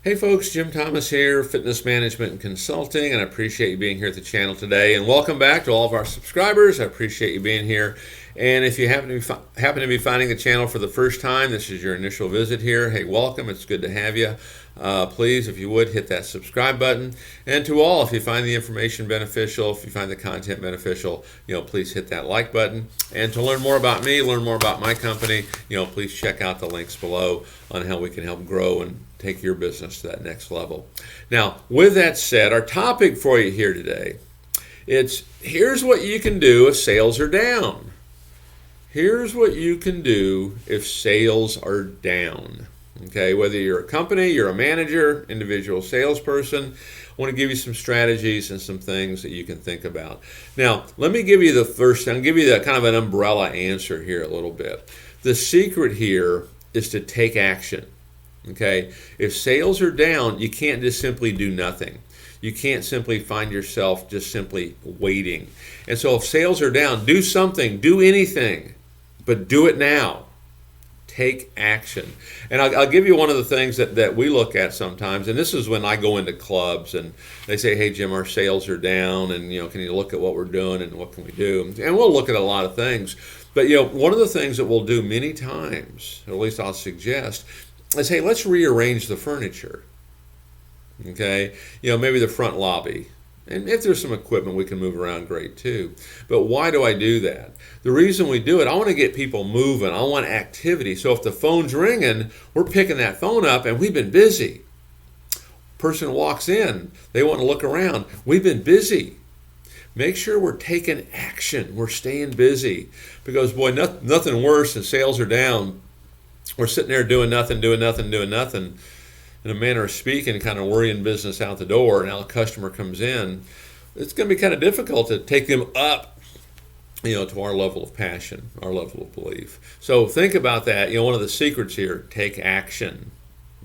Hey folks, Jim Thomas here, Fitness Management and Consulting, and I appreciate you being here at the channel today. And welcome back to all of our subscribers. I appreciate you being here. And if you happen to be finding the channel for the first time, this is your initial visit here. Hey, welcome. It's good to have you. Please, if you would, hit that subscribe button. And to all, if you find the information beneficial, if you find the content beneficial, please hit that like button. And to learn more about me, learn more about my company, please check out the links below on how we can help grow and take your business to that next level. Now, with that said, our topic for you here today, here's what you can do if sales are down. Here's what you can do if sales are down. Okay, whether you're a company, you're a manager, individual salesperson, I want to give you some strategies and some things that you can think about. Now, let me give you the first, I'll give you the kind of an umbrella answer here a little bit. The secret here is to take action. Okay, if sales are down, you can't just simply do nothing. You can't simply find yourself just simply waiting. And so if sales are down, do something, do anything, but do it now. Take action. And I'll give you one of the things that we look at sometimes, and this is when I go into clubs and they say, hey Jim, our sales are down, and can you look at what we're doing and what can we do? And we'll look at a lot of things. But one of the things that we'll do many times, or at least I'll suggest, is hey, let's rearrange the furniture. Okay, maybe the front lobby. And if there's some equipment we can move around, great too. But why do I do that? The reason we do it, I want to get people moving. I want activity. So if the phone's ringing, we're picking that phone up and we've been busy. Person walks in, they want to look around. We've been busy. Make sure we're taking action. We're staying busy. Because boy, nothing worse than sales are down. We're sitting there doing nothing, in a manner of speaking, kind of worrying business out the door. Now a customer comes in. It's going to be kind of difficult to take them up, to our level of passion, our level of belief. So think about that. One of the secrets here, take action.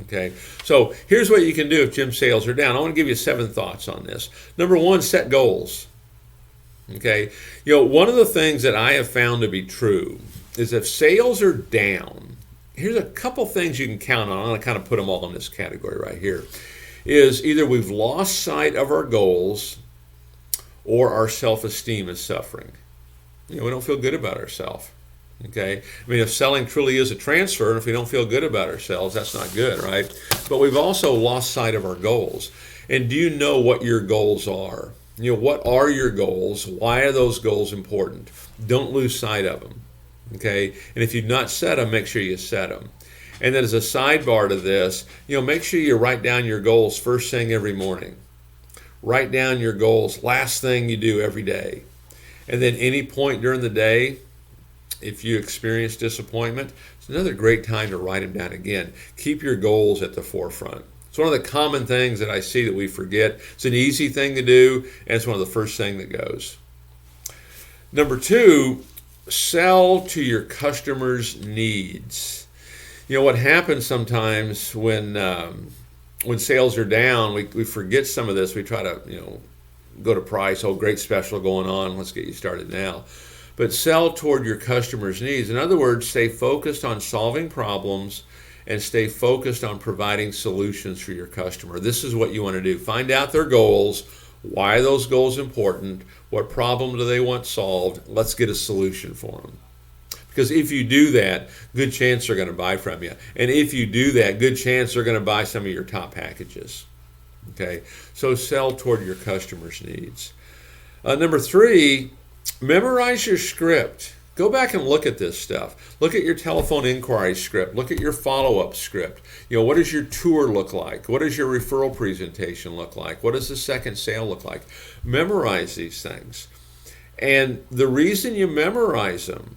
Okay. So here's what you can do if gym sales are down. I want to give you 7 thoughts on this. Number 1, set goals. Okay. One of the things that I have found to be true is if sales are down, here's a couple things you can count on. I'm going to kind of put them all in this category right here. Is either we've lost sight of our goals or our self-esteem is suffering. We don't feel good about ourselves. Okay? I mean, if selling truly is a transfer, and if we don't feel good about ourselves, that's not good, right? But we've also lost sight of our goals. And do you know what your goals are? What are your goals? Why are those goals important? Don't lose sight of them. Okay, and if you've not set them, make sure you set them. And then as a sidebar to this, make sure you write down your goals first thing every morning. Write down your goals last thing you do every day. And then any point during the day, if you experience disappointment, it's another great time to write them down again. Keep your goals at the forefront. It's one of the common things that I see that we forget. It's an easy thing to do, and it's one of the first things that goes. Number 2, sell to your customers' needs. What happens sometimes when sales are down, we forget some of this. We try to go to price. Oh, great special going on. Let's get you started now. But sell toward your customers' needs. In other words, stay focused on solving problems and stay focused on providing solutions for your customer. This is what you want to do. Find out their goals. Why are those goals important? What problem do they want solved? Let's get a solution for them. Because if you do that, good chance they're going to buy from you. And if you do that, good chance they're going to buy some of your top packages. Okay, so sell toward your customers' needs. Number 3, memorize your script. Go back and look at this stuff. Look at your telephone inquiry script. Look at your follow-up script. What does your tour look like? What does your referral presentation look like? What does the second sale look like? Memorize these things. And the reason you memorize them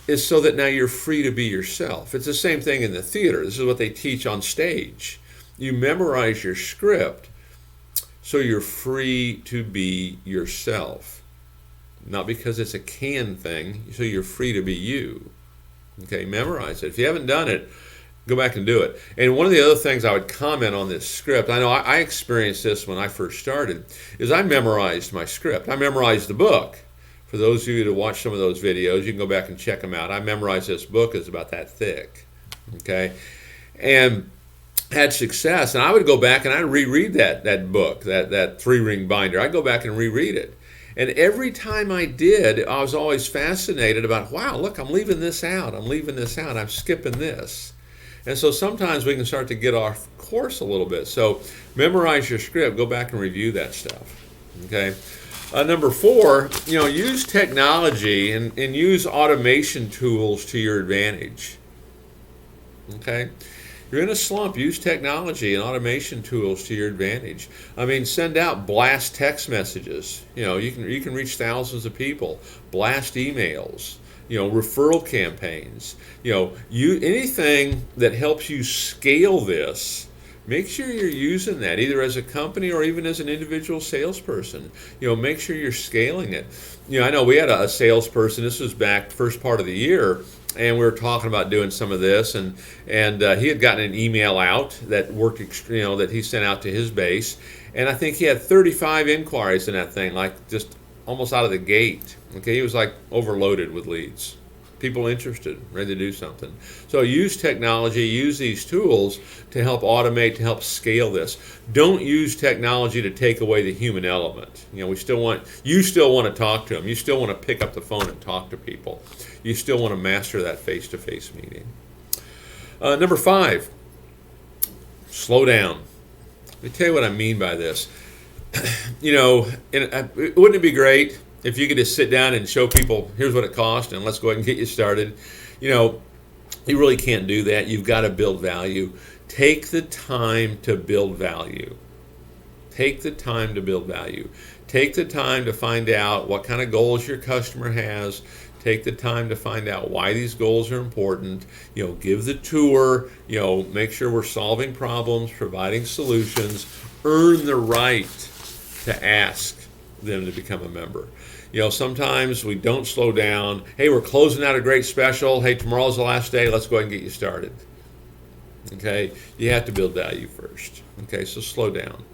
is so that now you're free to be yourself. It's the same thing in the theater. This is what they teach on stage. You memorize your script so you're free to be yourself. Not because it's a canned thing, so you're free to be you. Okay, memorize it. If you haven't done it, go back and do it. And one of the other things I would comment on this script, I know I experienced this when I first started, is I memorized my script. I memorized the book. For those of you that watch some of those videos, you can go back and check them out. I memorized this book. It's about that thick. Okay, and had success, and I would go back and I'd reread that book, that 3-ring binder. I'd go back and reread it. And every time I did, I was always fascinated about, wow, look, I'm leaving this out. I'm skipping this. And so sometimes we can start to get off course a little bit. So memorize your script. Go back and review that stuff. Okay. Number 4, use technology and use automation tools to your advantage. Okay. You're in a slump, use technology and automation tools to your advantage. I mean, send out blast text messages. You can reach thousands of people. Blast emails. Referral campaigns. Anything that helps you scale this. Make sure you're using that either as a company or even as an individual salesperson. Make sure you're scaling it. I know we had a salesperson. This was back first part of the year. And we were talking about doing some of this, and he had gotten an email out that worked, that he sent out to his base, and I think he had 35 inquiries in that thing, like just almost out of the gate. Okay, he was like overloaded with leads, people interested, ready to do something. So use technology, use these tools to help automate, to help scale this. Don't use technology to take away the human element. You still want to talk to them. You still want to pick up the phone and talk to people. You still want to master that face-to-face meeting. Number 5, slow down. Let me tell you what I mean by this. Wouldn't it be great if you could just sit down and show people, here's what it costs, and let's go ahead and get you started? You really can't do that. You've got to build value. Take the time to build value. Take the time to build value. Take the time to find out what kind of goals your customer has. Take the time to find out why these goals are important. Give the tour. Make sure we're solving problems, providing solutions. Earn the right to ask them to become a member. Sometimes we don't slow down. Hey, we're closing out a great special. Hey, tomorrow's the last day. Let's go ahead and get you started. Okay, you have to build value first. Okay, so slow down.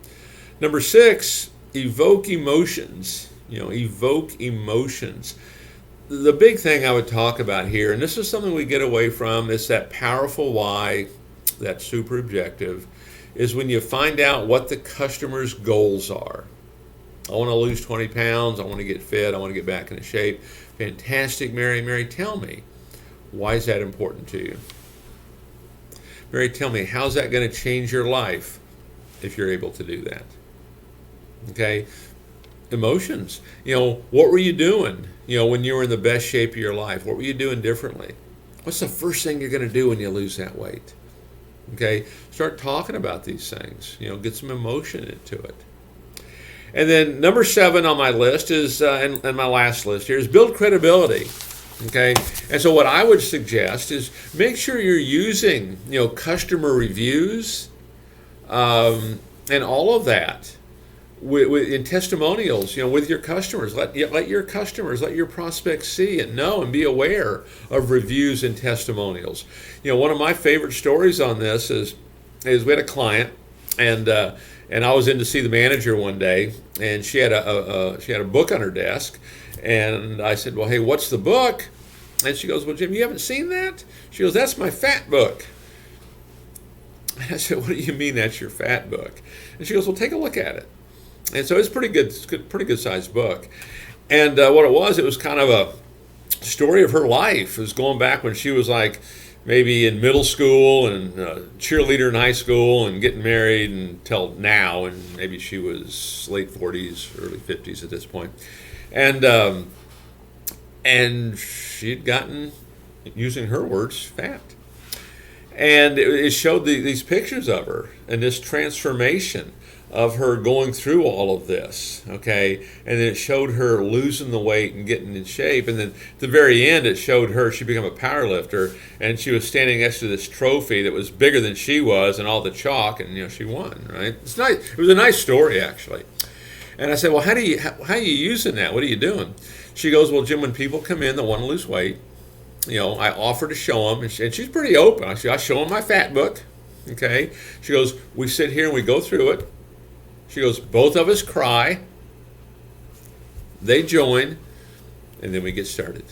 Number 6, evoke emotions. Evoke emotions. The big thing I would talk about here, and this is something we get away from, is that powerful why, that super objective, is when you find out what the customer's goals are. I want to lose 20 pounds. I want to get fit. I want to get back into shape. Fantastic, Mary. Mary, tell me, why is that important to you? Mary, tell me, how's that going to change your life if you're able to do that? Okay? Emotions. What were you doing, when you were in the best shape of your life? What were you doing differently? What's the first thing you're going to do when you lose that weight? Okay? Start talking about these things. Get some emotion into it. And then number 7 on my list is, and my last list here, is build credibility. Okay? And so what I would suggest is make sure you're using, customer reviews and all of that in testimonials, with your customers. Let your customers, let your prospects see and know and be aware of reviews and testimonials. One of my favorite stories on this is we had a client, and I was in to see the manager one day, and she had a book on her desk, and I said, well, hey, what's the book? And she goes, well, Jim, you haven't seen that? She goes, that's my fat book. And I said, what do you mean that's your fat book? And she goes, well, take a look at it. And so it's pretty good sized book. And what it was kind of a story of her life. It was going back when she was like maybe in middle school and cheerleader in high school and getting married until now, and maybe she was late 40s, early 50s at this point. And she'd gotten, using her words, fat. And it showed these pictures of her and this transformation of her going through all of this, okay? And then it showed her losing the weight and getting in shape. And then at the very end, it showed her, she became a power lifter, and she was standing next to this trophy that was bigger than she was and all the chalk, and she won, right? It's nice. It was a nice story, actually. And I said, well, how are you using that? What are you doing? She goes, well, Jim, when people come in that want to lose weight, I offer to show them, and she's pretty open. I show them my fat book, okay? She goes, we sit here and we go through it. She goes, both of us cry, they join, and then we get started,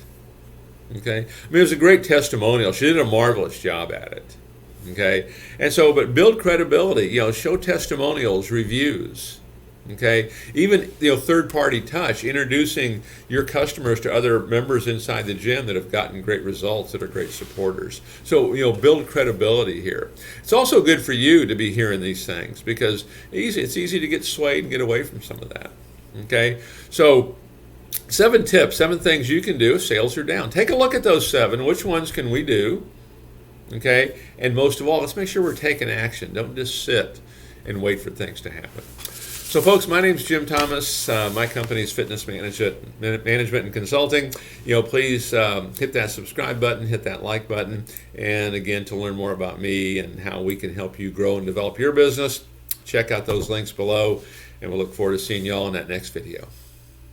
okay? I mean, it was a great testimonial. She did a marvelous job at it, Okay, and so, but build credibility. Show testimonials, reviews. Okay, even third-party touch, introducing your customers to other members inside the gym that have gotten great results, that are great supporters. So build credibility here. It's also good for you to be hearing these things, because it's easy to get swayed and get away from some of that. Okay, so 7 tips, 7 things you can do if sales are down. Take a look at those 7. Which ones can we do? Okay, and most of all, let's make sure we're taking action. Don't just sit and wait for things to happen. So, folks, my name is Jim Thomas. My company is Fitness Management and Consulting. Please hit that subscribe button, hit that like button, and again, to learn more about me and how we can help you grow and develop your business, check out those links below, and we'll look forward to seeing you all in that next video.